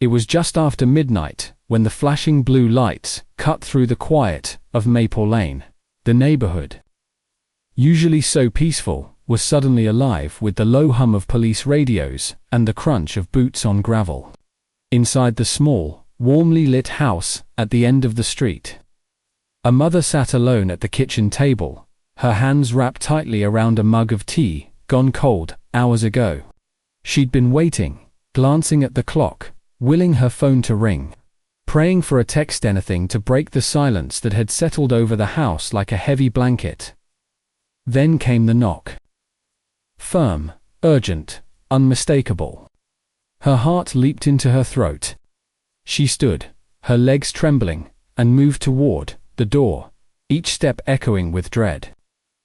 It was just after midnight when the flashing blue lights cut through the quiet of Maple Lane. The neighborhood, usually so peaceful, was suddenly alive with the low hum of police radios and the crunch of boots on gravel. Inside the small, warmly lit house at the end of the street, a mother sat alone at the kitchen table, her hands wrapped tightly around a mug of tea, gone cold hours ago. She'd been waiting, glancing at the clock, willing her phone to ring, praying for a text, anything to break the silence that had settled over the house like a heavy blanket. Then came the knock. Firm, urgent, unmistakable. Her heart leaped into her throat. She stood, her legs trembling, and moved toward the door, each step echoing with dread.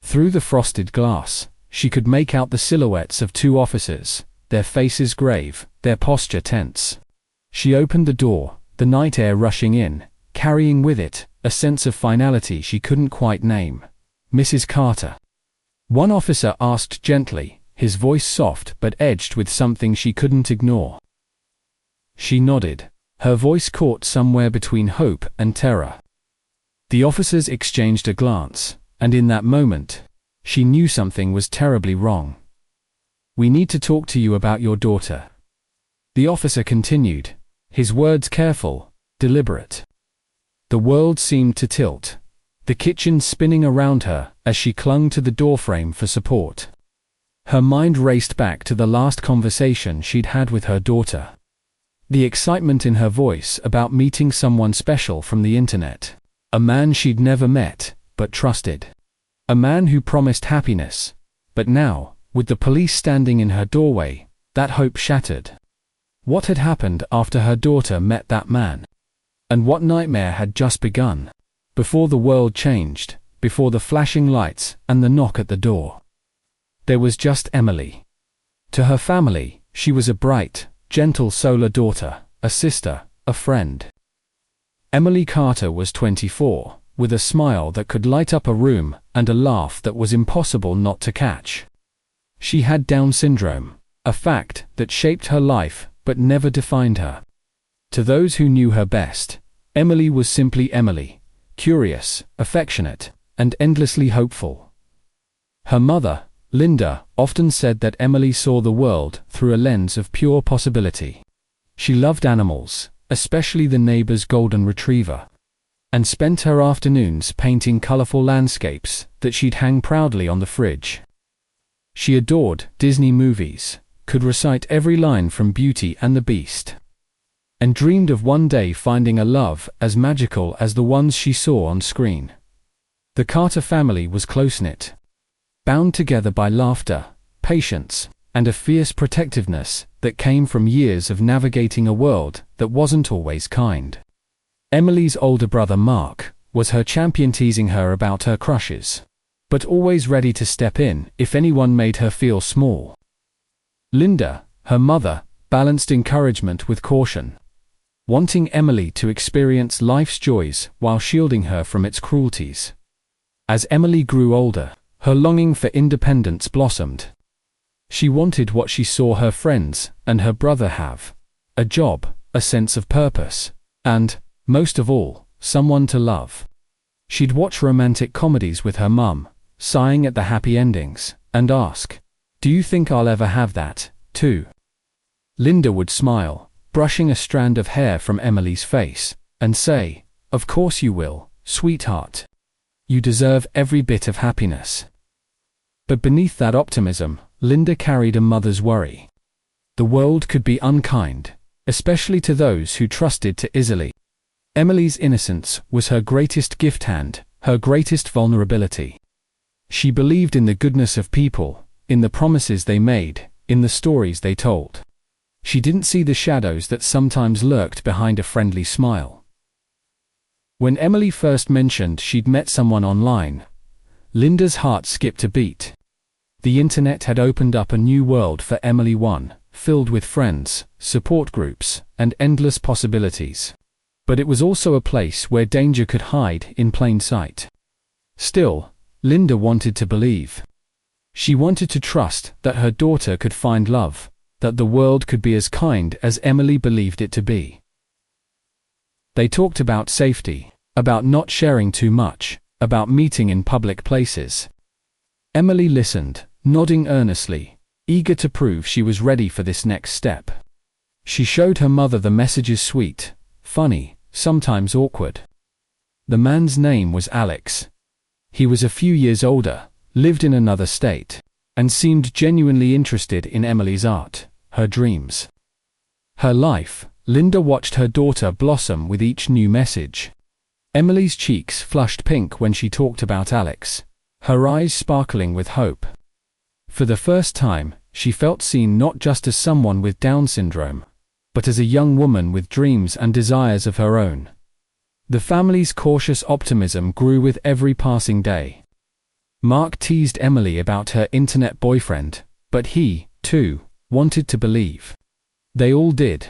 Through the frosted glass, she could make out the silhouettes of two officers, their faces grave, their posture tense. She opened the door, the night air rushing in, carrying with it a sense of finality she couldn't quite name. "Mrs. Carter?" One officer asked gently, his voice soft but edged with something she couldn't ignore. She nodded, her voice caught somewhere between hope and terror. The officers exchanged a glance, and in that moment, she knew something was terribly wrong. "We need to talk to you about your daughter," the officer continued, his words careful, deliberate. The world seemed to tilt, the kitchen spinning around her as she clung to the doorframe for support. Her mind raced back to the last conversation she'd had with her daughter. The excitement in her voice about meeting someone special from the internet. A man she'd never met, but trusted. A man who promised happiness. But now, with the police standing in her doorway, that hope shattered. What had happened after her daughter met that man? And what nightmare had just begun? Before the world changed, before the flashing lights and the knock at the door. There was just Emily. To her family, she was a bright, gentle solar daughter, a sister, a friend. Emily Carter was 24, with a smile that could light up a room and a laugh that was impossible not to catch. She had Down syndrome, a fact that shaped her life but never defined her. To those who knew her best, Emily was simply Emily, curious, affectionate, and endlessly hopeful. Her mother, Linda, often said that Emily saw the world through a lens of pure possibility. She loved animals, especially the neighbor's golden retriever, and spent her afternoons painting colorful landscapes that she'd hang proudly on the fridge. She adored Disney movies, could recite every line from Beauty and the Beast, and dreamed of one day finding a love as magical as the ones she saw on screen. The Carter family was close-knit, bound together by laughter, patience, and a fierce protectiveness that came from years of navigating a world that wasn't always kind. Emily's older brother Mark was her champion, teasing her about her crushes, but always ready to step in if anyone made her feel small. Linda, her mother, balanced encouragement with caution, wanting Emily to experience life's joys while shielding her from its cruelties. As Emily grew older, her longing for independence blossomed. She wanted what she saw her friends and her brother have: a job, a sense of purpose, and, most of all, someone to love. She'd watch romantic comedies with her mum, sighing at the happy endings, and ask, "Do you think I'll ever have that, too?" Linda would smile, brushing a strand of hair from Emily's face, and say, "Of course you will, sweetheart. You deserve every bit of happiness." But beneath that optimism, Linda carried a mother's worry. The world could be unkind, especially to those who trusted too easily. Emily's innocence was her greatest gift and her greatest vulnerability. She believed in the goodness of people, in the promises they made, in the stories they told. She didn't see the shadows that sometimes lurked behind a friendly smile. When Emily first mentioned she'd met someone online, Linda's heart skipped a beat. The internet had opened up a new world for Emily, one filled with friends, support groups, and endless possibilities. But it was also a place where danger could hide in plain sight. Still, Linda wanted to believe. She wanted to trust that her daughter could find love, that the world could be as kind as Emily believed it to be. They talked about safety, about not sharing too much, about meeting in public places. Emily listened, nodding earnestly, eager to prove she was ready for this next step. She showed her mother the messages, sweet, funny, sometimes awkward. The man's name was Alex. He was a few years older, lived in another state, and seemed genuinely interested in Emily's art, her dreams. Her life. Linda watched her daughter blossom with each new message. Emily's cheeks flushed pink when she talked about Alex, her eyes sparkling with hope. For the first time, she felt seen not just as someone with Down syndrome, but as a young woman with dreams and desires of her own. The family's cautious optimism grew with every passing day. Mark teased Emily about her internet boyfriend, but he, too, wanted to believe. They all did.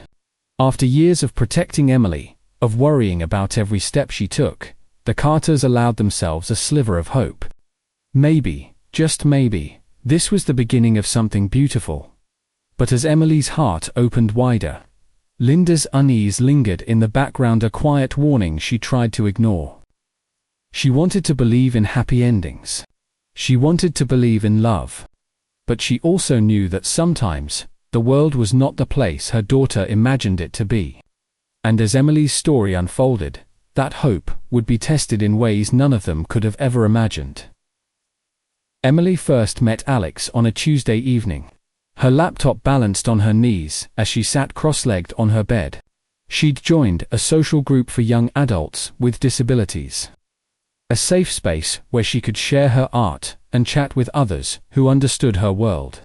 After years of protecting Emily, of worrying about every step she took, the Carters allowed themselves a sliver of hope. Maybe, just maybe, this was the beginning of something beautiful. But as Emily's heart opened wider, Linda's unease lingered in the background, a quiet warning she tried to ignore. She wanted to believe in happy endings. She wanted to believe in love. But she also knew that sometimes, the world was not the place her daughter imagined it to be. And as Emily's story unfolded, that hope would be tested in ways none of them could have ever imagined. Emily first met Alex on a Tuesday evening. Her laptop balanced on her knees as she sat cross-legged on her bed. She'd joined a social group for young adults with disabilities. A safe space where she could share her art and chat with others who understood her world.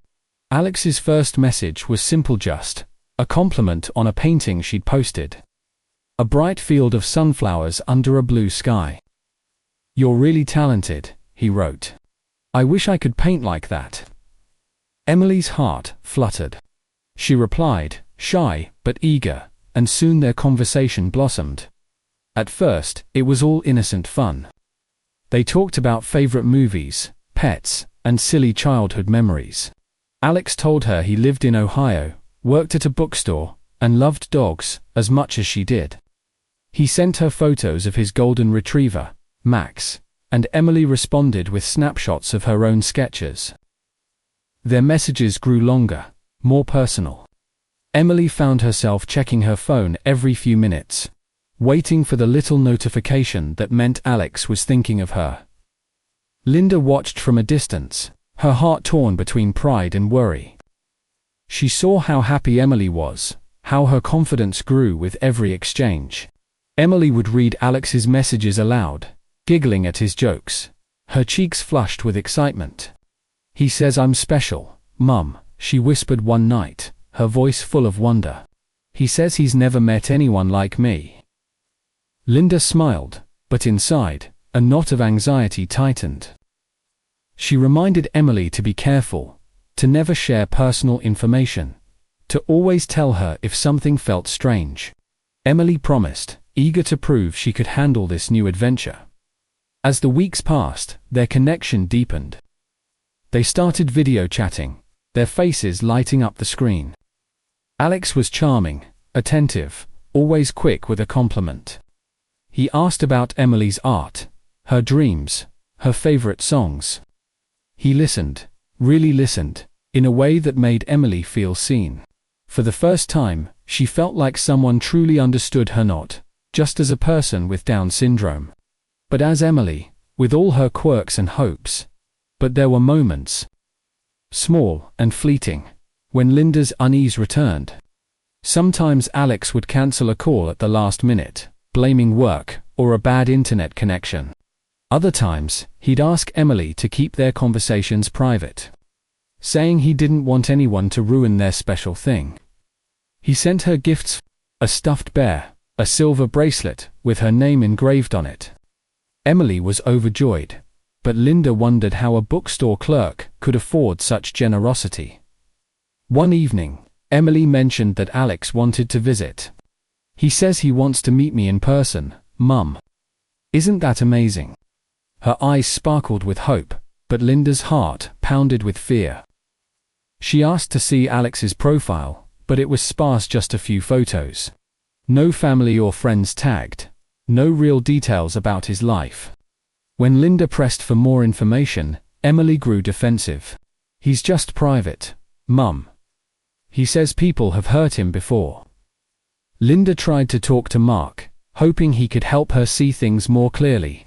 Alex's first message was simple, just a compliment on a painting she'd posted. A bright field of sunflowers under a blue sky. "You're really talented," he wrote. "I wish I could paint like that." Emily's heart fluttered. She replied, shy but eager, and soon their conversation blossomed. At first, it was all innocent fun. They talked about favorite movies, pets, and silly childhood memories. Alex told her he lived in Ohio, worked at a bookstore, and loved dogs as much as she did. He sent her photos of his golden retriever, Max, and Emily responded with snapshots of her own sketches. Their messages grew longer, more personal. Emily found herself checking her phone every few minutes, waiting for the little notification that meant Alex was thinking of her. Linda watched from a distance, her heart torn between pride and worry. She saw how happy Emily was, how her confidence grew with every exchange. Emily would read Alex's messages aloud, giggling at his jokes, her cheeks flushed with excitement. "He says I'm special, Mum," she whispered one night, her voice full of wonder. "He says he's never met anyone like me." Linda smiled, but inside, a knot of anxiety tightened. She reminded Emily to be careful, to never share personal information, to always tell her if something felt strange. Emily promised, eager to prove she could handle this new adventure. As the weeks passed, their connection deepened. They started video chatting, their faces lighting up the screen. Alex was charming, attentive, always quick with a compliment. He asked about Emily's art, her dreams, her favorite songs. He listened, really listened, in a way that made Emily feel seen. For the first time, she felt like someone truly understood her, not just as a person with Down syndrome, but as Emily, with all her quirks and hopes. But there were moments, small and fleeting, when Linda's unease returned. Sometimes Alex would cancel a call at the last minute, blaming work or a bad internet connection. Other times, he'd ask Emily to keep their conversations private, saying he didn't want anyone to ruin their special thing. He sent her gifts, a stuffed bear, a silver bracelet with her name engraved on it. Emily was overjoyed, but Linda wondered how a bookstore clerk could afford such generosity. One evening, Emily mentioned that Alex wanted to visit. "He says he wants to meet me in person, Mum. Isn't that amazing?" Her eyes sparkled with hope, but Linda's heart pounded with fear. She asked to see Alex's profile, but it was sparse, just a few photos. No family or friends tagged. No real details about his life. When Linda pressed for more information, Emily grew defensive. "He's just private, Mum. He says people have hurt him before." Linda tried to talk to Mark, hoping he could help her see things more clearly.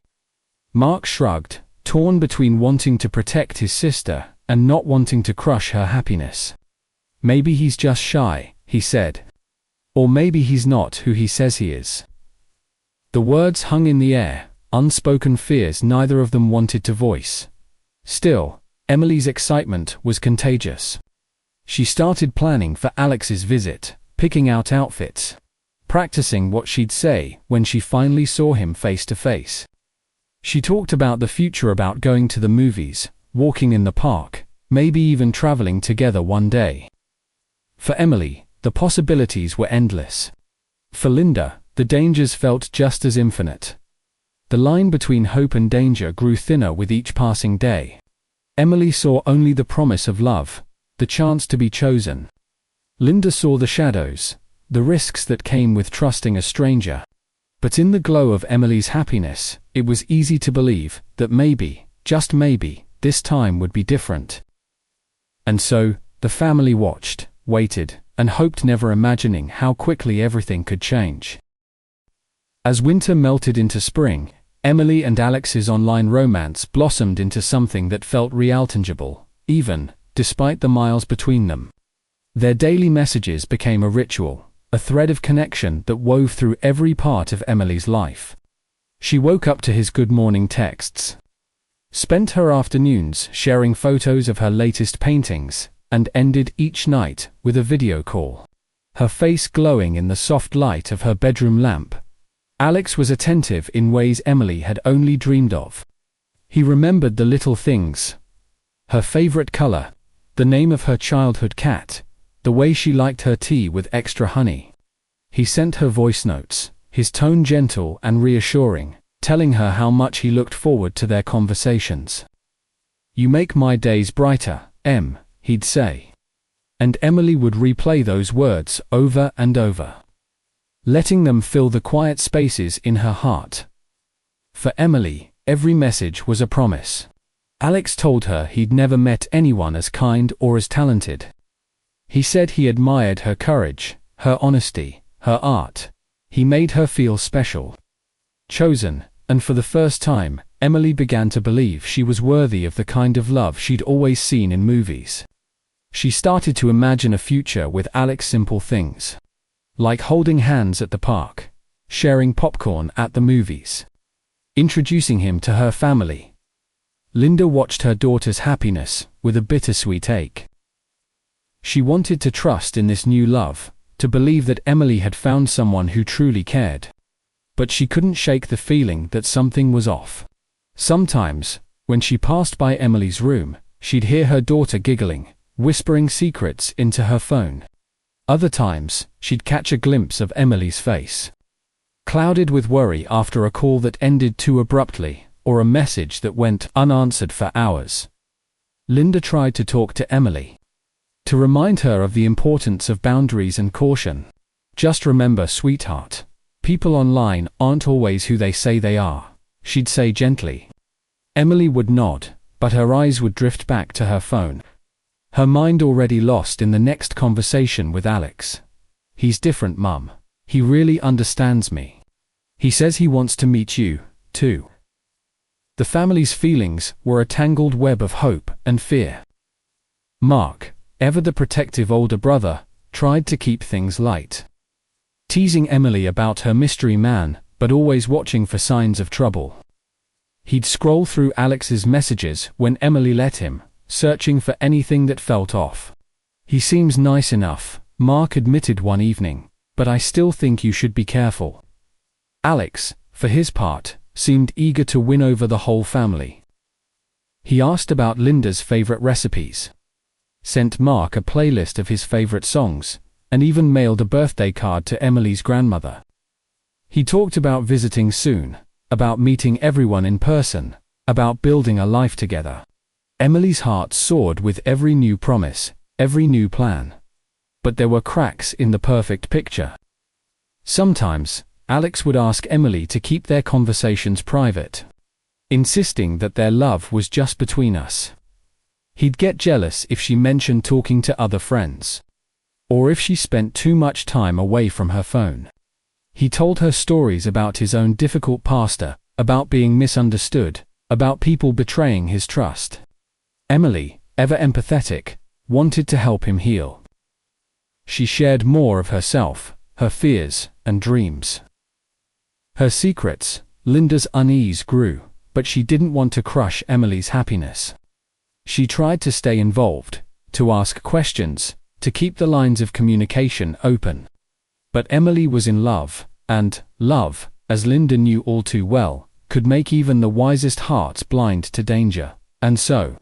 Mark shrugged, torn between wanting to protect his sister and not wanting to crush her happiness. "Maybe he's just shy," he said. "Or maybe he's not who he says he is." The words hung in the air, unspoken fears neither of them wanted to voice. Still, Emily's excitement was contagious. She started planning for Alex's visit, picking out outfits, practicing what she'd say when she finally saw him face to face. She talked about the future, about going to the movies, walking in the park, maybe even traveling together one day. For Emily, the possibilities were endless. For Linda, the dangers felt just as infinite. The line between hope and danger grew thinner with each passing day. Emily saw only the promise of love, the chance to be chosen. Linda saw the shadows, the risks that came with trusting a stranger. But in the glow of Emily's happiness, it was easy to believe that maybe, just maybe, this time would be different. And so, the family watched, waited, and hoped, never imagining how quickly everything could change. As winter melted into spring, Emily and Alex's online romance blossomed into something that felt real, tangible, even despite the miles between them. Their daily messages became a ritual, a thread of connection that wove through every part of Emily's life. She woke up to his good morning texts, spent her afternoons sharing photos of her latest paintings, and ended each night with a video call, her face glowing in the soft light of her bedroom lamp. Alex was attentive in ways Emily had only dreamed of. He remembered the little things: her favorite color, the name of her childhood cat, the way she liked her tea with extra honey. He sent her voice notes, his tone gentle and reassuring, telling her how much he looked forward to their conversations. "You make my days brighter, Em," he'd say. And Emily would replay those words over and over, letting them fill the quiet spaces in her heart. For Emily, every message was a promise. Alex told her he'd never met anyone as kind or as talented. He said he admired her courage, her honesty, her art. He made her feel special, chosen, and for the first time, Emily began to believe she was worthy of the kind of love she'd always seen in movies. She started to imagine a future with Alex, simple things like holding hands at the park, sharing popcorn at the movies, introducing him to her family. Linda watched her daughter's happiness with a bittersweet ache. She wanted to trust in this new love, to believe that Emily had found someone who truly cared. But she couldn't shake the feeling that something was off. Sometimes, when she passed by Emily's room, she'd hear her daughter giggling, whispering secrets into her phone. Other times, she'd catch a glimpse of Emily's face, clouded with worry after a call that ended too abruptly, or a message that went unanswered for hours. Linda tried to talk to Emily, to remind her of the importance of boundaries and caution. "Just remember, sweetheart, people online aren't always who they say they are," she'd say gently. Emily would nod, but her eyes would drift back to her phone, her mind already lost in the next conversation with Alex. "He's different, Mum. He really understands me. He says he wants to meet you, too." The family's feelings were a tangled web of hope and fear. Mark, ever the protective older brother, tried to keep things light, teasing Emily about her mystery man, but always watching for signs of trouble. He'd scroll through Alex's messages when Emily let him, searching for anything that felt off. "He seems nice enough," Mark admitted one evening, "but I still think you should be careful." Alex, for his part, seemed eager to win over the whole family. He asked about Linda's favorite recipes, sent Mark a playlist of his favorite songs, and even mailed a birthday card to Emily's grandmother. He talked about visiting soon, about meeting everyone in person, about building a life together. Emily's heart soared with every new promise, every new plan. But there were cracks in the perfect picture. Sometimes, Alex would ask Emily to keep their conversations private, insisting that their love was just between us. He'd get jealous if she mentioned talking to other friends, or if she spent too much time away from her phone. He told her stories about his own difficult past, about being misunderstood, about people betraying his trust. Emily, ever empathetic, wanted to help him heal. She shared more of herself, her fears, and dreams. Her secrets. Linda's unease grew, but she didn't want to crush Emily's happiness. She tried to stay involved, to ask questions, to keep the lines of communication open. But Emily was in love, and love, as Linda knew all too well, could make even the wisest hearts blind to danger. And so,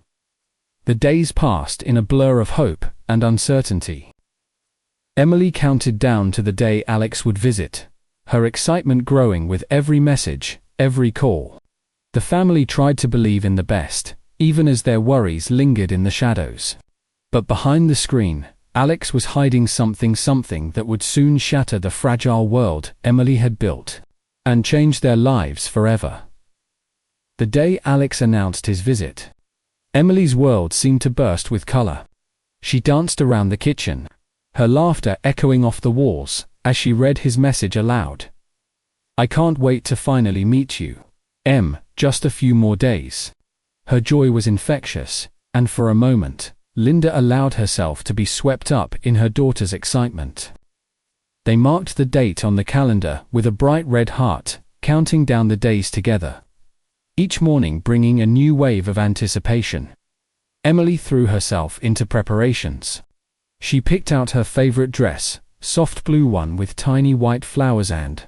the days passed in a blur of hope and uncertainty. Emily counted down to the day Alex would visit, her excitement growing with every message, every call. The family tried to believe in the best, even as their worries lingered in the shadows. But behind the screen, Alex was hiding something that would soon shatter the fragile world Emily had built, and change their lives forever. The day Alex announced his visit, Emily's world seemed to burst with color. She danced around the kitchen, her laughter echoing off the walls as she read his message aloud. "I can't wait to finally meet you, Em, just a few more days." Her joy was infectious, and for a moment, Linda allowed herself to be swept up in her daughter's excitement. They marked the date on the calendar with a bright red heart, counting down the days together, each morning bringing a new wave of anticipation. Emily threw herself into preparations. She picked out her favorite dress, soft blue one with tiny white flowers, and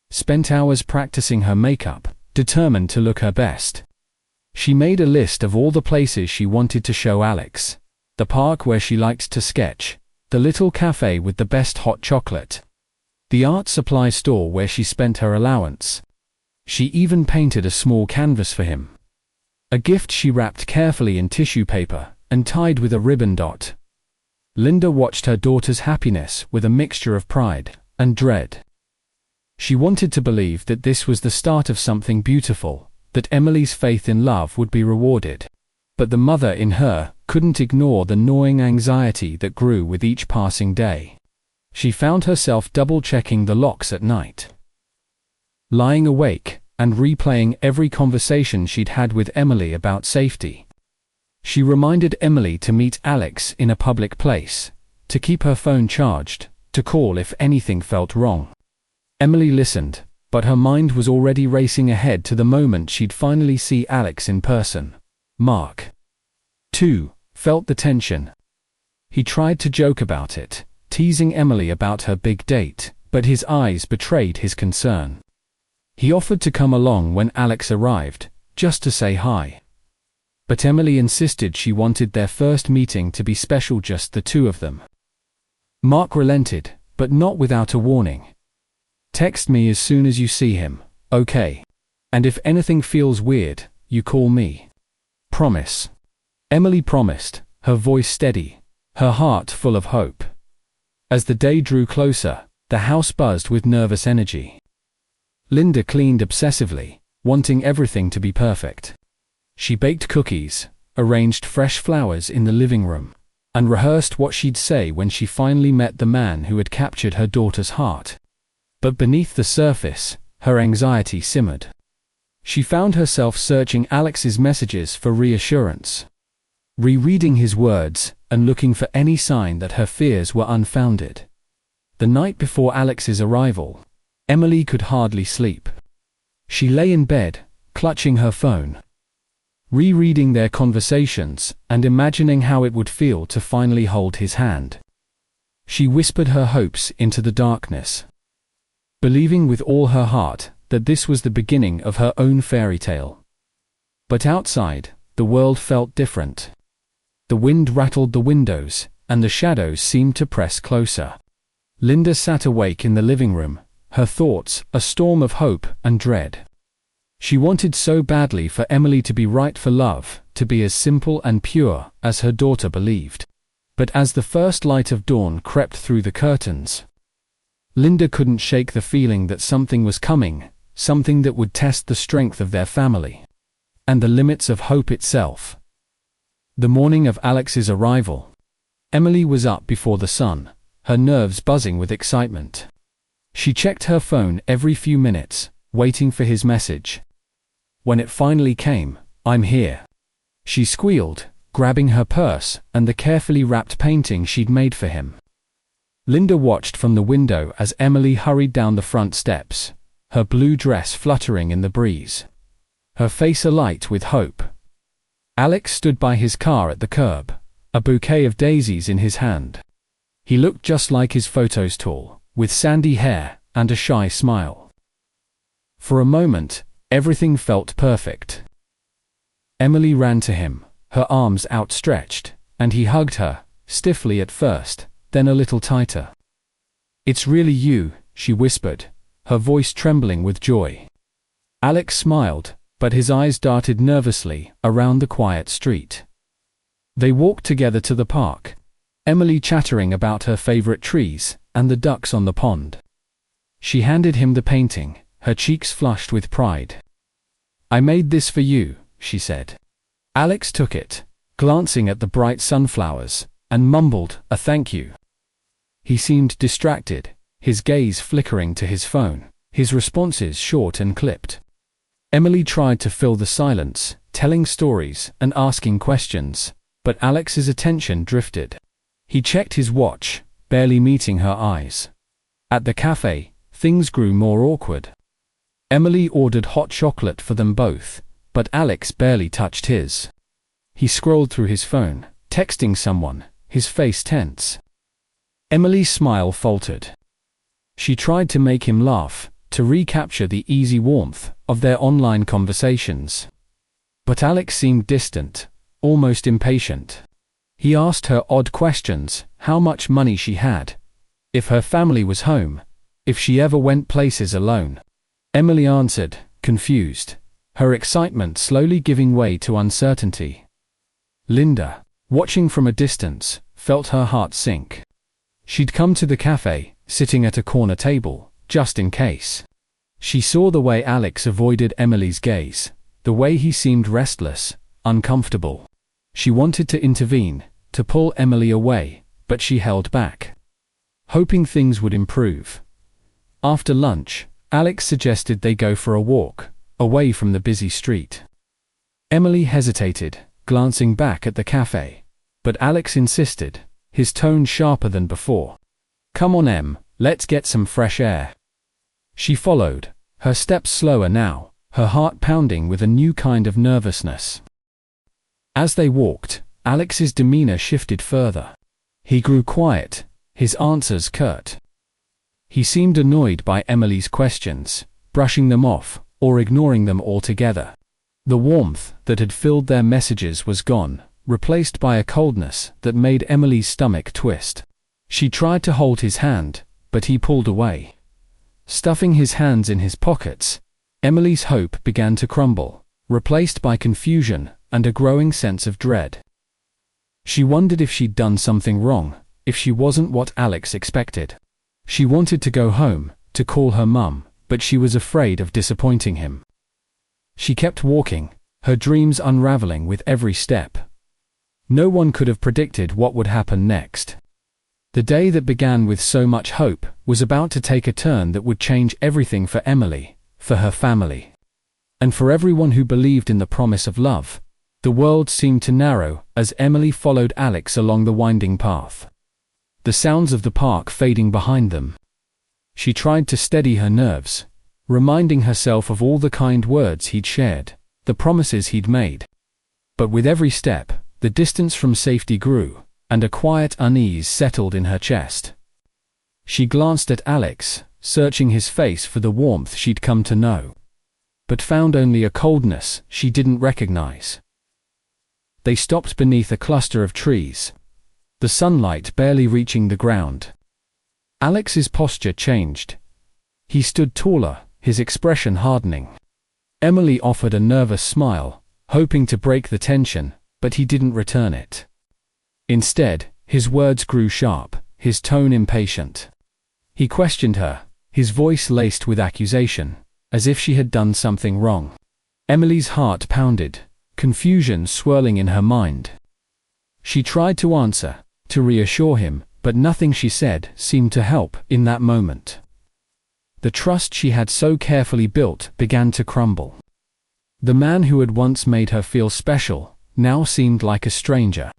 spent hours practicing her makeup, determined to look her best. She made a list of all the places she wanted to show Alex: the park where she liked to sketch, the little cafe with the best hot chocolate, the art supply store where she spent her allowance. She even painted a small canvas for him, a gift she wrapped carefully in tissue paper and tied with a ribbon dot. Linda watched her daughter's happiness with a mixture of pride and dread. She wanted to believe that this was the start of something beautiful, that Emily's faith in love would be rewarded. But the mother in her couldn't ignore the gnawing anxiety that grew with each passing day. She found herself double-checking the locks at night, lying awake and replaying every conversation she'd had with Emily about safety. She reminded Emily to meet Alex in a public place, to keep her phone charged, to call if anything felt wrong. Emily listened, but her mind was already racing ahead to the moment she'd finally see Alex in person. Mark, too, felt the tension. He tried to joke about it, teasing Emily about her big date, but his eyes betrayed his concern. He offered to come along when Alex arrived, just to say hi. But Emily insisted she wanted their first meeting to be special, just the two of them. Mark relented, but not without a warning. "Text me as soon as you see him, okay? And if anything feels weird, you call me. Promise." Emily promised, her voice steady, her heart full of hope. As the day drew closer, the house buzzed with nervous energy. Linda cleaned obsessively, wanting everything to be perfect. She baked cookies, arranged fresh flowers in the living room, and rehearsed what she'd say when she finally met the man who had captured her daughter's heart. But beneath the surface, her anxiety simmered. She found herself searching Alex's messages for reassurance, rereading his words, and looking for any sign that her fears were unfounded. The night before Alex's arrival, Emily could hardly sleep. She lay in bed, clutching her phone, rereading their conversations and imagining how it would feel to finally hold his hand. She whispered her hopes into the darkness, believing with all her heart that this was the beginning of her own fairy tale. But outside, the world felt different. The wind rattled the windows, and the shadows seemed to press closer. Linda sat awake in the living room, her thoughts a storm of hope and dread. She wanted so badly for Emily to be right, for love to be as simple and pure as her daughter believed. But as the first light of dawn crept through the curtains, Linda couldn't shake the feeling that something was coming, something that would test the strength of their family and the limits of hope itself. The morning of Alex's arrival, Emily was up before the sun, her nerves buzzing with excitement. She checked her phone every few minutes, waiting for his message. When it finally came, "I'm here," she squealed, grabbing her purse and the carefully wrapped painting she'd made for him. Linda watched from the window as Emily hurried down the front steps, her blue dress fluttering in the breeze, her face alight with hope. Alex stood by his car at the curb, a bouquet of daisies in his hand. He looked just like his photos, tall, with sandy hair and a shy smile. For a moment, everything felt perfect. Emily ran to him, her arms outstretched, and he hugged her, stiffly at first, then a little tighter. "It's really you," she whispered, her voice trembling with joy. Alex smiled, but his eyes darted nervously around the quiet street. They walked together to the park, Emily chattering about her favorite trees and the ducks on the pond. She handed him the painting, her cheeks flushed with pride. "I made this for you," she said. Alex took it, glancing at the bright sunflowers, and mumbled a thank you. He seemed distracted, his gaze flickering to his phone, his responses short and clipped. Emily tried to fill the silence, telling stories and asking questions, but Alex's attention drifted. He checked his watch, barely meeting her eyes. At the cafe, things grew more awkward. Emily ordered hot chocolate for them both, but Alex barely touched his. He scrolled through his phone, texting someone, his face tense. Emily's smile faltered. She tried to make him laugh, to recapture the easy warmth of their online conversations. But Alex seemed distant, almost impatient. He asked her odd questions, how much money she had, if her family was home, if she ever went places alone. Emily answered, confused, her excitement slowly giving way to uncertainty. Linda, watching from a distance, felt her heart sink. She'd come to the cafe, sitting at a corner table, just in case. She saw the way Alex avoided Emily's gaze, the way he seemed restless, uncomfortable. She wanted to intervene, to pull Emily away, but she held back, hoping things would improve. After lunch, Alex suggested they go for a walk, away from the busy street. Emily hesitated, glancing back at the cafe, but Alex insisted, his tone sharper than before. "Come on, Em, let's get some fresh air." She followed, her steps slower now, her heart pounding with a new kind of nervousness. As they walked, Alex's demeanor shifted further. He grew quiet, his answers curt. He seemed annoyed by Emily's questions, brushing them off, or ignoring them altogether. The warmth that had filled their messages was gone, replaced by a coldness that made Emily's stomach twist. She tried to hold his hand, but he pulled away. Stuffing his hands in his pockets, Emily's hope began to crumble, replaced by confusion and a growing sense of dread. She wondered if she'd done something wrong, if she wasn't what Alex expected. She wanted to go home, to call her mum, but she was afraid of disappointing him. She kept walking, her dreams unraveling with every step. No one could have predicted what would happen next. The day that began with so much hope was about to take a turn that would change everything for Emily, for her family, and for everyone who believed in the promise of love. The world seemed to narrow as Emily followed Alex along the winding path, the sounds of the park fading behind them. She tried to steady her nerves, reminding herself of all the kind words he'd shared, the promises he'd made. But with every step, the distance from safety grew, and a quiet unease settled in her chest. She glanced at Alex, searching his face for the warmth she'd come to know, but found only a coldness she didn't recognize. They stopped beneath a cluster of trees, the sunlight barely reaching the ground. Alex's posture changed. He stood taller, his expression hardening. Emily offered a nervous smile, hoping to break the tension, but he didn't return it. Instead, His words grew sharp, his tone impatient. He questioned her, his voice laced with accusation, as if she had done something wrong. Emily's heart pounded, confusion swirling in her mind. She tried to answer, to reassure him, but nothing she said seemed to help in that moment. The trust she had so carefully built began to crumble. The man who had once made her feel special now seemed like a stranger.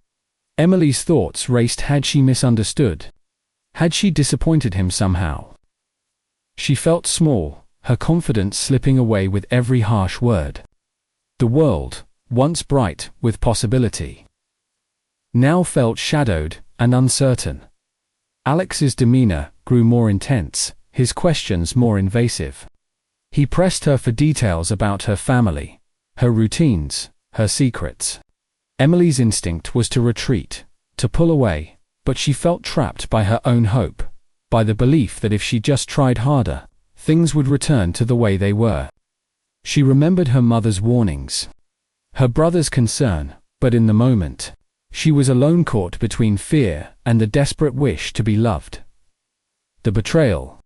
Emily's thoughts raced. Had she misunderstood? Had she disappointed him somehow? She felt small, her confidence slipping away with every harsh word. The world, once bright with possibility, now felt shadowed and uncertain. Alex's demeanor grew more intense, his questions more invasive. He pressed her for details about her family, her routines, her secrets. Emily's instinct was to retreat, to pull away, but she felt trapped by her own hope, by the belief that if she just tried harder, things would return to the way they were. She remembered her mother's warnings, her brother's concern, but in the moment, she was alone, caught between fear and the desperate wish to be loved. The betrayal,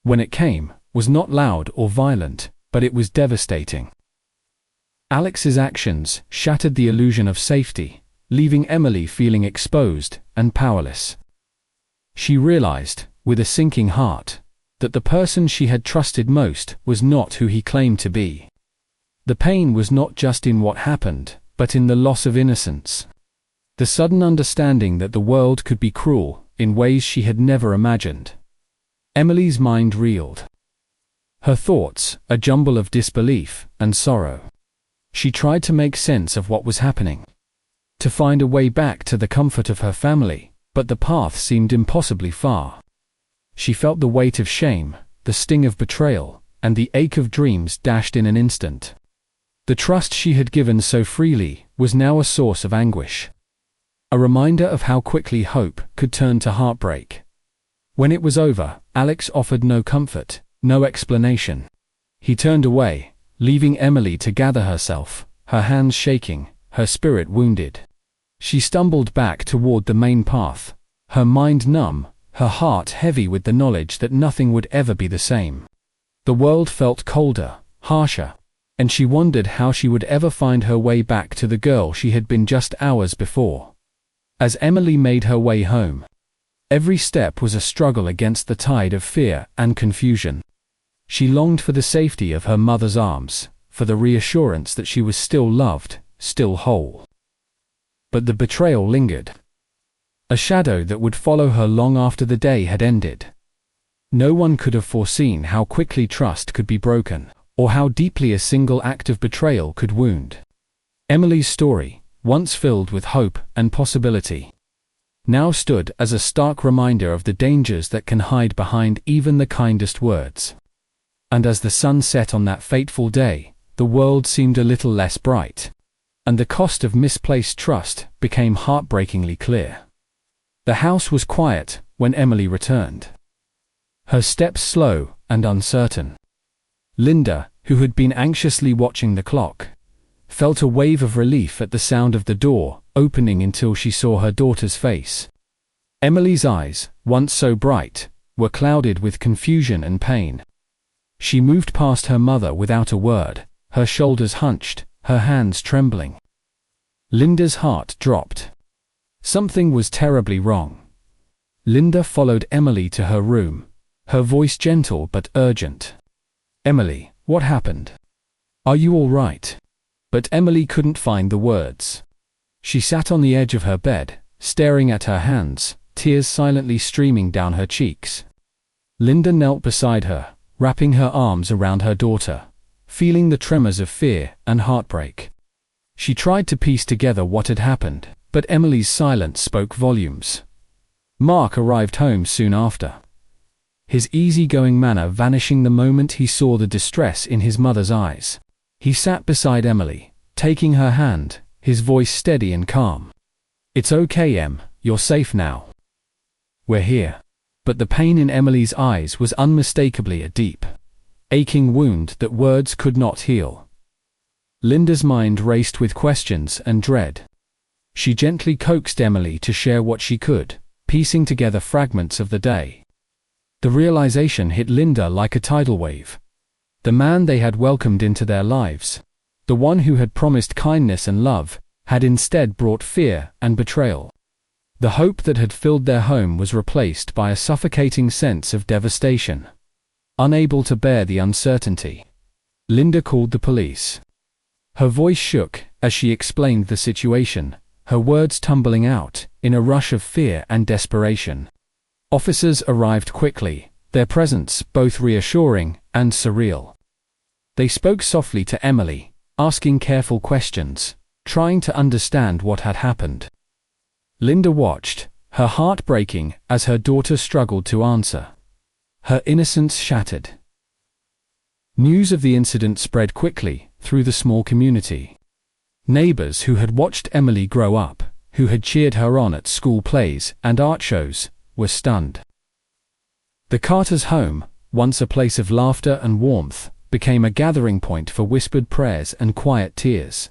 when it came, was not loud or violent, but it was devastating. Alex's actions shattered the illusion of safety, leaving Emily feeling exposed and powerless. She realized, with a sinking heart, that the person she had trusted most was not who he claimed to be. The pain was not just in what happened, but in the loss of innocence. The sudden understanding that the world could be cruel in ways she had never imagined. Emily's mind reeled. Her thoughts, a jumble of disbelief and sorrow. She tried to make sense of what was happening, to find a way back to the comfort of her family, but the path seemed impossibly far. She felt the weight of shame, the sting of betrayal, and the ache of dreams dashed in an instant. The trust she had given so freely was now a source of anguish. A reminder of how quickly hope could turn to heartbreak. When it was over, Alex offered no comfort, no explanation. He turned away, leaving Emily to gather herself, her hands shaking, her spirit wounded. She stumbled back toward the main path, her mind numb, her heart heavy with the knowledge that nothing would ever be the same. The world felt colder, harsher, and she wondered how she would ever find her way back to the girl she had been just hours before. As Emily made her way home, every step was a struggle against the tide of fear and confusion. She longed for the safety of her mother's arms, for the reassurance that she was still loved, still whole. But the betrayal lingered. A shadow that would follow her long after the day had ended. No one could have foreseen how quickly trust could be broken, or how deeply a single act of betrayal could wound. Emily's story, once filled with hope and possibility, now stood as a stark reminder of the dangers that can hide behind even the kindest words. And as the sun set on that fateful day, the world seemed a little less bright, and the cost of misplaced trust became heartbreakingly clear. The house was quiet when Emily returned, her steps slow and uncertain. Linda, who had been anxiously watching the clock, felt a wave of relief at the sound of the door opening until she saw her daughter's face. Emily's eyes, once so bright, were clouded with confusion and pain. She moved past her mother without a word, her shoulders hunched, her hands trembling. Linda's heart dropped. Something was terribly wrong. Linda followed Emily to her room, her voice gentle but urgent. "Emily, what happened? Are you all right?" But Emily couldn't find the words. She sat on the edge of her bed, staring at her hands, tears silently streaming down her cheeks. Linda knelt beside her, wrapping her arms around her daughter, feeling the tremors of fear and heartbreak. She tried to piece together what had happened, but Emily's silence spoke volumes. Mark arrived home soon after, his easygoing manner vanishing the moment he saw the distress in his mother's eyes. He sat beside Emily, taking her hand, his voice steady and calm. "It's okay, Em, you're safe now. We're here." But the pain in Emily's eyes was unmistakably a deep, aching wound that words could not heal. Linda's mind raced with questions and dread. She gently coaxed Emily to share what she could, piecing together fragments of the day. The realization hit Linda like a tidal wave. The man they had welcomed into their lives, the one who had promised kindness and love, had instead brought fear and betrayal. The hope that had filled their home was replaced by a suffocating sense of devastation. Unable to bear the uncertainty, Linda called the police. Her voice shook as she explained the situation, her words tumbling out in a rush of fear and desperation. Officers arrived quickly, their presence both reassuring and surreal. They spoke softly to Emily, asking careful questions, trying to understand what had happened. Linda watched, her heart breaking as her daughter struggled to answer. Her innocence shattered. News of the incident spread quickly through the small community. Neighbors who had watched Emily grow up, who had cheered her on at school plays and art shows, were stunned. The Carters' home, once a place of laughter and warmth, became a gathering point for whispered prayers and quiet tears.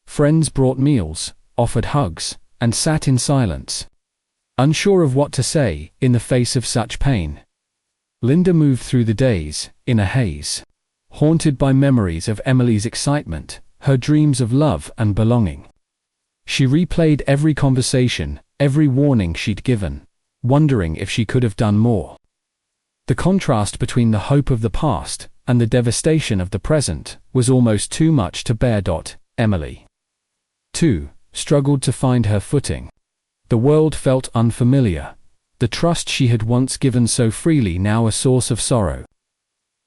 Friends brought meals, offered hugs, and sat in silence, unsure of what to say in the face of such pain. Linda moved through the days in a haze, haunted by memories of Emily's excitement, her dreams of love and belonging. She replayed every conversation, every warning she'd given, wondering if she could have done more. The contrast between the hope of the past and the devastation of the present was almost too much to bear. Emily, too, struggled to find her footing. The world felt unfamiliar, the trust she had once given so freely now a source of sorrow.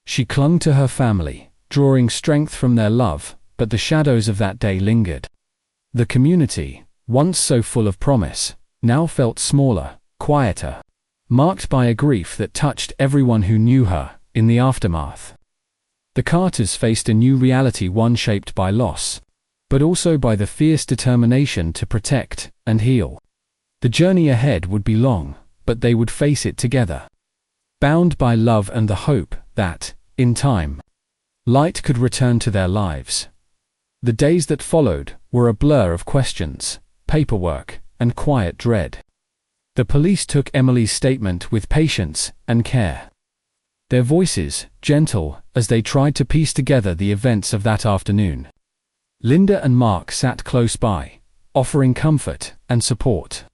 She clung to her family, drawing strength from their love, but the shadows of that day lingered. The community, once so full of promise, now felt smaller, quieter, marked by a grief that touched everyone who knew her in the aftermath. The Carters faced a new reality, one shaped by loss, but also by the fierce determination to protect and heal. The journey ahead would be long, but they would face it together, bound by love and the hope that, in time, light could return to their lives. The days that followed were a blur of questions, paperwork, and quiet dread. The police took Emily's statement with patience and care, their voices gentle as they tried to piece together the events of that afternoon. Linda and Mark sat close by, offering comfort and support,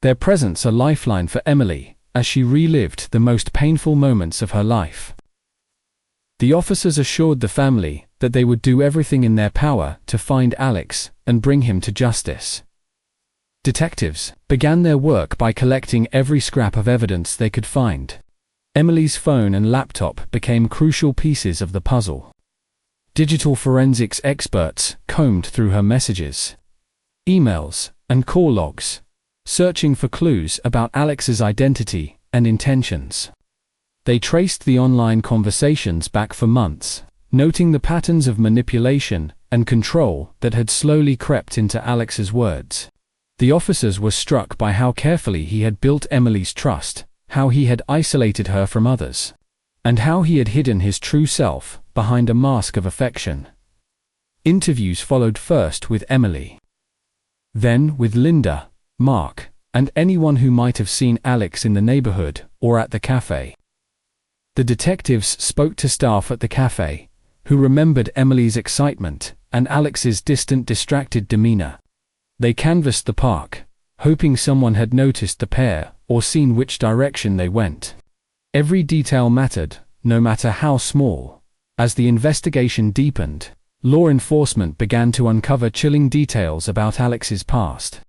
their presence a lifeline for Emily as she relived the most painful moments of her life. The officers assured the family that they would do everything in their power to find Alex and bring him to justice. Detectives began their work by collecting every scrap of evidence they could find. Emily's phone and laptop became crucial pieces of the puzzle. Digital forensics experts combed through her messages, emails, and call logs, searching for clues about Alex's identity and intentions. They traced the online conversations back for months, noting the patterns of manipulation and control that had slowly crept into Alex's words. The officers were struck by how carefully he had built Emily's trust, how he had isolated her from others, and how he had hidden his true self behind a mask of affection. Interviews followed, first with Emily, then with Linda, Mark, and anyone who might have seen Alex in the neighborhood or at the cafe. The detectives spoke to staff at the cafe, who remembered Emily's excitement and Alex's distant, distracted demeanor. They canvassed the park, hoping someone had noticed the pair or seen which direction they went. Every detail mattered, no matter how small. As the investigation deepened, law enforcement began to uncover chilling details about Alex's past.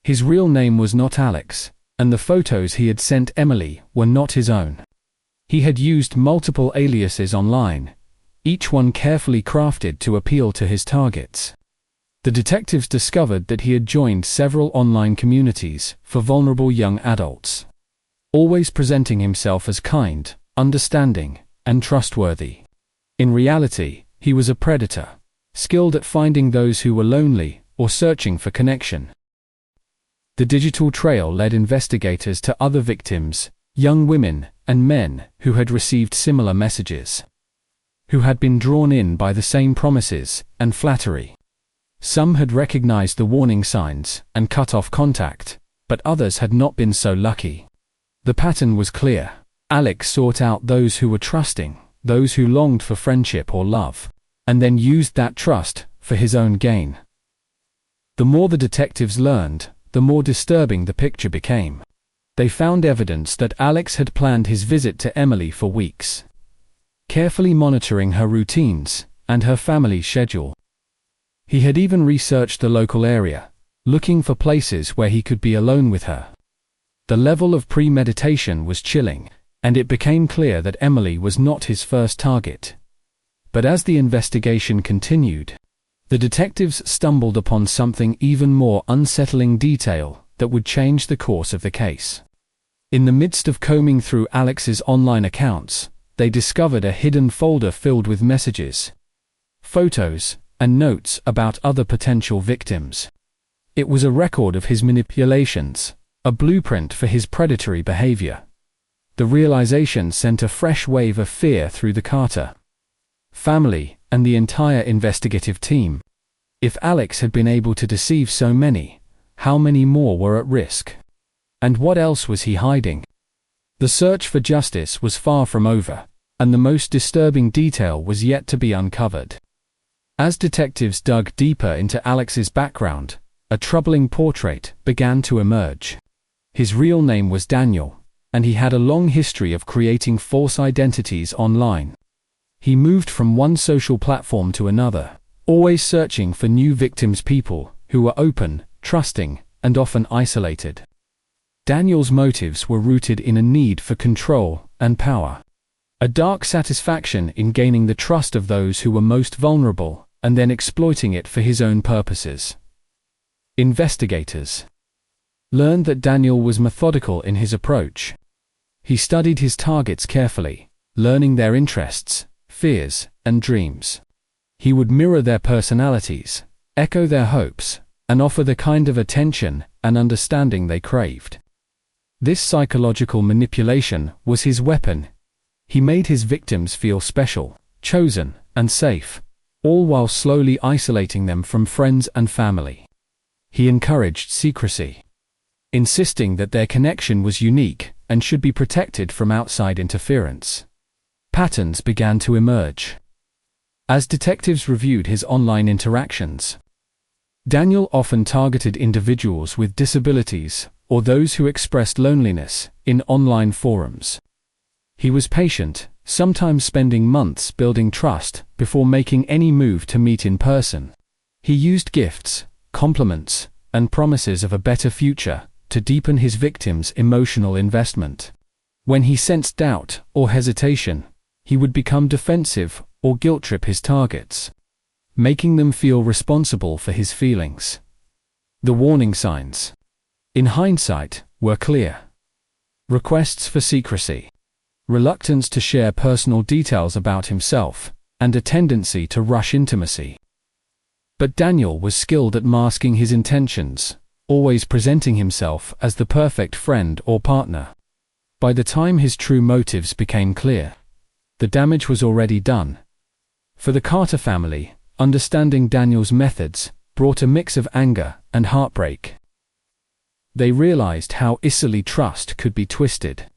His real name was not Alex, and the photos he had sent Emily were not his own. He had used multiple aliases online, each one carefully crafted to appeal to his targets. The detectives discovered that he had joined several online communities for vulnerable young adults, always presenting himself as kind, understanding, and trustworthy. In reality, he was a predator, skilled at finding those who were lonely or searching for connection. The digital trail led investigators to other victims, young women and men who had received similar messages, who had been drawn in by the same promises and flattery. Some had recognized the warning signs and cut off contact, but others had not been so lucky. The pattern was clear. Alex sought out those who were trusting, those who longed for friendship or love, and then used that trust for his own gain. The more the detectives learned, the more disturbing the picture became. They found evidence that Alex had planned his visit to Emily for weeks, carefully monitoring her routines and her family's schedule. He had even researched the local area, looking for places where he could be alone with her. The level of premeditation was chilling, and it became clear that Emily was not his first target. But as the investigation continued, the detectives stumbled upon something even more unsettling detail that would change the course of the case. In the midst of combing through Alex's online accounts, they discovered a hidden folder filled with messages, photos, and notes about other potential victims. It was a record of his manipulations, a blueprint for his predatory behavior. The realization sent a fresh wave of fear through the Carter family and the entire investigative team. If Alex had been able to deceive so many, how many more were at risk? And what else was he hiding? The search for justice was far from over, and the most disturbing detail was yet to be uncovered. As detectives dug deeper into Alex's background, a troubling portrait began to emerge. His real name was Daniel, and he had a long history of creating false identities online. He moved from one social platform to another, always searching for new victims, people who were open, trusting, and often isolated. Daniel's motives were rooted in a need for control and power, a dark satisfaction in gaining the trust of those who were most vulnerable and then exploiting it for his own purposes. Investigators learned that Daniel was methodical in his approach. He studied his targets carefully, learning their interests, fears, and dreams. He would mirror their personalities, echo their hopes, and offer the kind of attention and understanding they craved. This psychological manipulation was his weapon. He made his victims feel special, chosen, and safe, all while slowly isolating them from friends and family. He encouraged secrecy, insisting that their connection was unique and should be protected from outside interference. Patterns began to emerge. As detectives reviewed his online interactions, Daniel often targeted individuals with disabilities or those who expressed loneliness in online forums. He was patient, sometimes spending months building trust before making any move to meet in person. He used gifts, compliments, and promises of a better future to deepen his victims' emotional investment. When he sensed doubt or hesitation, he would become defensive or guilt-trip his targets, making them feel responsible for his feelings. The warning signs, in hindsight, were clear. Requests for secrecy, reluctance to share personal details about himself, and a tendency to rush intimacy. But Daniel was skilled at masking his intentions, always presenting himself as the perfect friend or partner. By the time his true motives became clear, the damage was already done. For the Carter family, understanding Daniel's methods brought a mix of anger and heartbreak. They realized how easily trust could be twisted,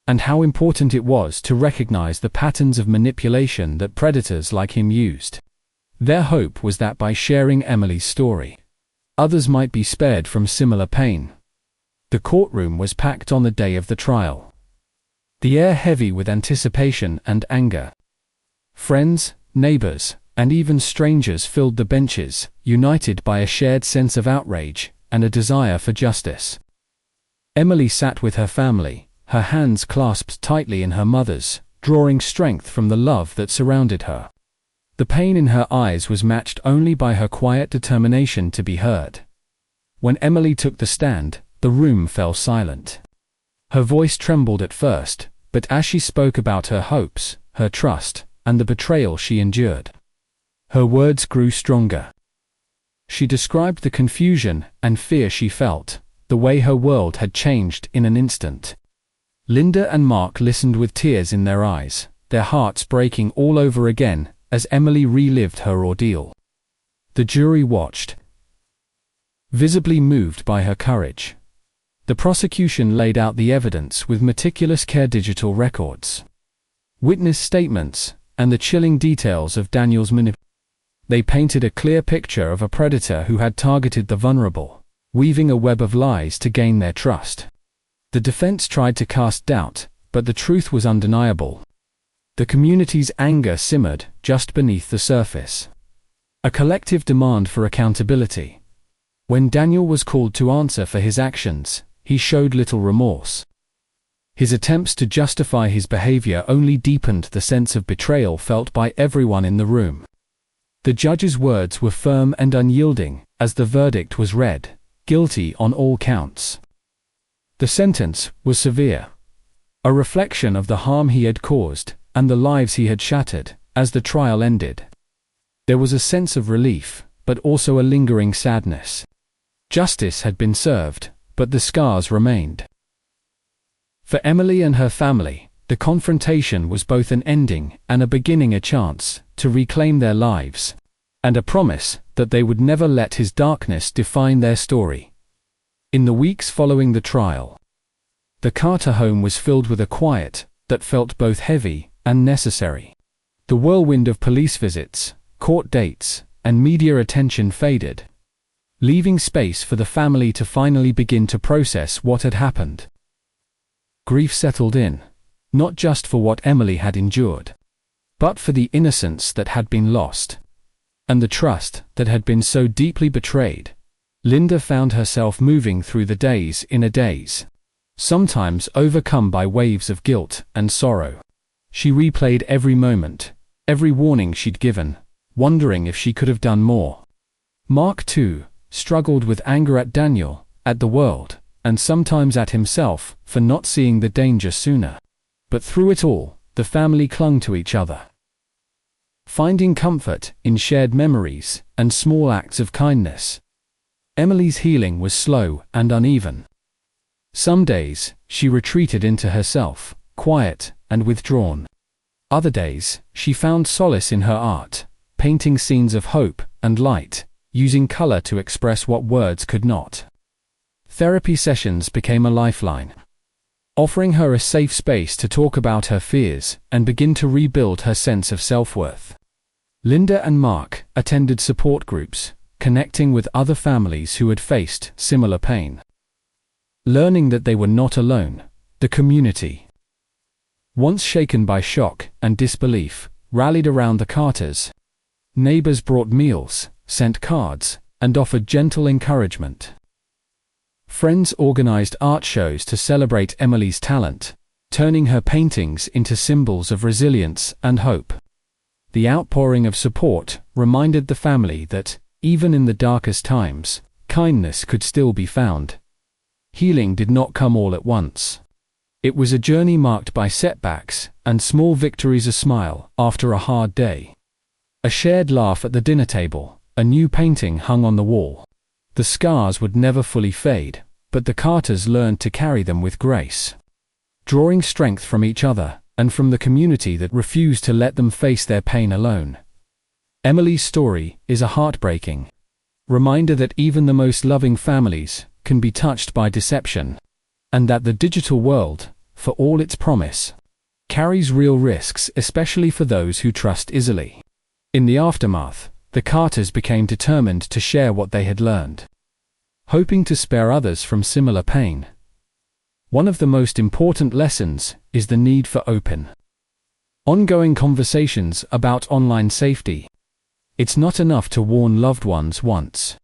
and how important it was to recognize the patterns of manipulation that predators like him used. Their hope was that by sharing Emily's story, others might be spared from similar pain. The courtroom was packed on the day of the trial, the air heavy with anticipation and anger. Friends, neighbors, and even strangers filled the benches, united by a shared sense of outrage and a desire for justice. Emily sat with her family, her hands clasped tightly in her mother's, drawing strength from the love that surrounded her. The pain in her eyes was matched only by her quiet determination to be heard. When Emily took the stand, the room fell silent. Her voice trembled at first, but as she spoke about her hopes, her trust, and the betrayal she endured, her words grew stronger. She described the confusion and fear she felt, the way her world had changed in an instant. Linda and Mark listened with tears in their eyes, their hearts breaking all over again as Emily relived her ordeal. The jury watched, visibly moved by her courage. The prosecution laid out the evidence with meticulous care: digital records, witness statements, and the chilling details of Daniel's manipulation. They painted a clear picture of a predator who had targeted the vulnerable, weaving a web of lies to gain their trust. The defense tried to cast doubt, but the truth was undeniable. The community's anger simmered just beneath the surface. A collective demand for accountability. When Daniel was called to answer for his actions, he showed little remorse. His attempts to justify his behavior only deepened the sense of betrayal felt by everyone in the room. The judge's words were firm and unyielding as the verdict was read: guilty on all counts. The sentence was severe, a reflection of the harm he had caused and the lives he had shattered. As the trial ended, there was a sense of relief, but also a lingering sadness. Justice had been served, but the scars remained. For Emily and her family, the confrontation was both an ending and a beginning, a chance to reclaim their lives, and a promise that they would never let his darkness define their story. In the weeks following the trial, the Carter home was filled with a quiet that felt both heavy and necessary. The whirlwind of police visits, court dates, and media attention faded, leaving space for the family to finally begin to process what had happened. Grief settled in, not just for what Emily had endured, but for the innocence that had been lost, and the trust that had been so deeply betrayed. Linda found herself moving through the days in a daze, sometimes overcome by waves of guilt and sorrow. She replayed every moment, every warning she'd given, wondering if she could have done more. Mark, too, struggled with anger at Daniel, at the world, and sometimes at himself for not seeing the danger sooner. But through it all, the family clung to each other, finding comfort in shared memories and small acts of kindness. Emily's healing was slow and uneven. Some days, she retreated into herself, quiet and withdrawn. Other days, she found solace in her art, painting scenes of hope and light, using color to express what words could not. Therapy sessions became a lifeline, offering her a safe space to talk about her fears and begin to rebuild her sense of self-worth. Linda and Mark attended support groups, connecting with other families who had faced similar pain. Learning that they were not alone, the community, once shaken by shock and disbelief, rallied around the Carters. Neighbors brought meals, sent cards, and offered gentle encouragement. Friends organized art shows to celebrate Emily's talent, turning her paintings into symbols of resilience and hope. The outpouring of support reminded the family that, even in the darkest times, kindness could still be found. Healing did not come all at once. It was a journey marked by setbacks and small victories, a smile after a hard day, a shared laugh at the dinner table, a new painting hung on the wall. The scars would never fully fade, but the Carters learned to carry them with grace, drawing strength from each other and from the community that refused to let them face their pain alone. Emily's story is a heartbreaking reminder that even the most loving families can be touched by deception, and that the digital world, for all its promise, carries real risks, especially for those who trust easily. In the aftermath, the Carters became determined to share what they had learned, hoping to spare others from similar pain. One of the most important lessons is the need for open, ongoing conversations about online safety. It's not enough to warn loved ones once.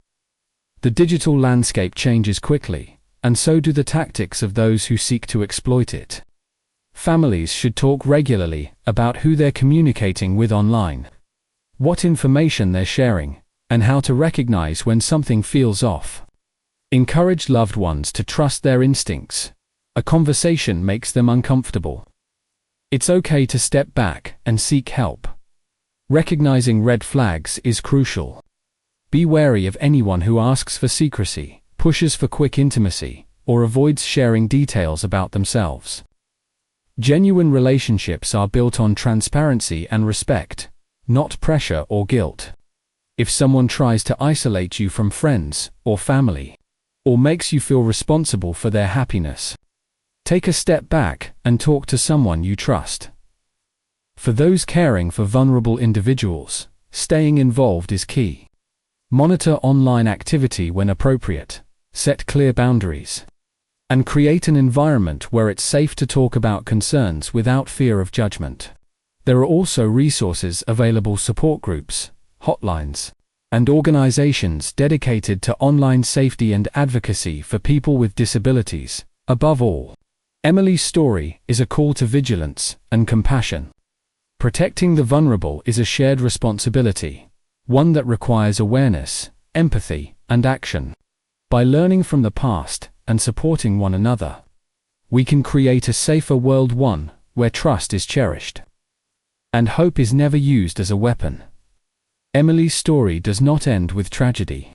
The digital landscape changes quickly, and so do the tactics of those who seek to exploit it. Families should talk regularly about who they're communicating with online, what information they're sharing, and how to recognize when something feels off. Encourage loved ones to trust their instincts. A conversation makes them uncomfortable. It's okay to step back and seek help. Recognizing red flags is crucial. Be wary of anyone who asks for secrecy, pushes for quick intimacy, or avoids sharing details about themselves. Genuine relationships are built on transparency and respect, not pressure or guilt. If someone tries to isolate you from friends or family, or makes you feel responsible for their happiness, take a step back and talk to someone you trust. For those caring for vulnerable individuals, staying involved is key. Monitor online activity when appropriate, set clear boundaries, and create an environment where it's safe to talk about concerns without fear of judgment. There are also resources available: support groups, hotlines, and organizations dedicated to online safety and advocacy for people with disabilities. Above all, Emily's story is a call to vigilance and compassion. Protecting the vulnerable is a shared responsibility, one that requires awareness, empathy, and action. By learning from the past and supporting one another, we can create a safer world, one where trust is cherished and hope is never used as a weapon. Emily's story does not end with tragedy.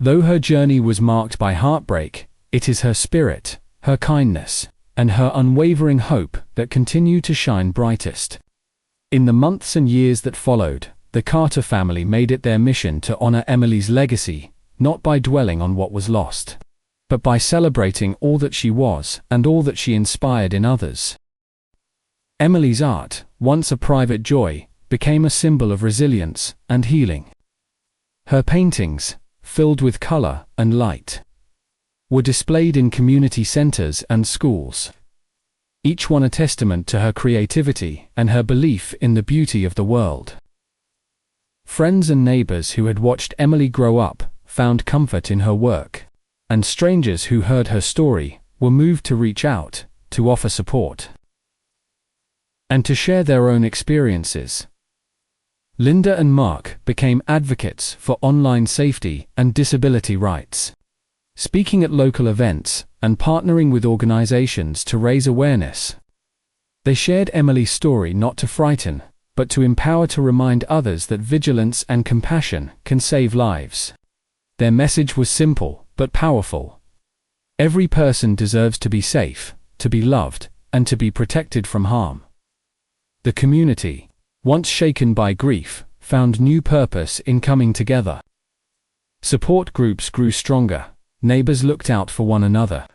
Though her journey was marked by heartbreak, it is her spirit, her kindness, and her unwavering hope that continue to shine brightest. In the months and years that followed, the Carter family made it their mission to honor Emily's legacy, not by dwelling on what was lost, but by celebrating all that she was and all that she inspired in others. Emily's art, once a private joy, became a symbol of resilience and healing. Her paintings, filled with color and light, were displayed in community centers and schools, each one a testament to her creativity and her belief in the beauty of the world. Friends and neighbors who had watched Emily grow up found comfort in her work, and strangers who heard her story were moved to reach out, to offer support, and to share their own experiences. Linda and Mark became advocates for online safety and disability rights, speaking at local events and partnering with organizations to raise awareness. They shared Emily's story not to frighten, but to empower, to remind others that vigilance and compassion can save lives. Their message was simple but powerful. Every person deserves to be safe, to be loved, and to be protected from harm. The community, once shaken by grief, found new purpose in coming together. Support groups grew stronger, neighbors looked out for one another,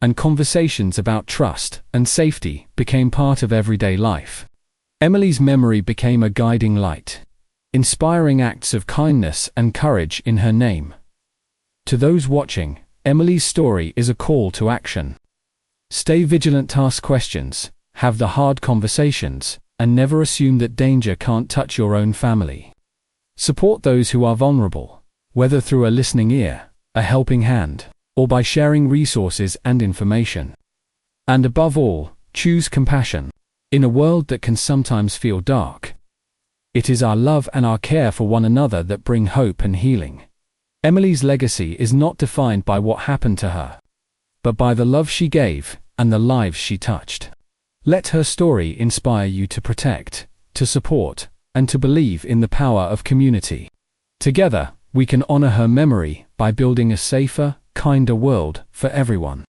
and conversations about trust and safety became part of everyday life. Emily's memory became a guiding light, inspiring acts of kindness and courage in her name. To those watching, Emily's story is a call to action. Stay vigilant, ask questions, have the hard conversations, and never assume that danger can't touch your own family. Support those who are vulnerable, whether through a listening ear, a helping hand, or by sharing resources and information. And above all, choose compassion. In a world that can sometimes feel dark, it is our love and our care for one another that bring hope and healing. Emily's legacy is not defined by what happened to her, but by the love she gave and the lives she touched. Let her story inspire you to protect, to support, and to believe in the power of community. Together, we can honor her memory by building a safer, kinder world for everyone.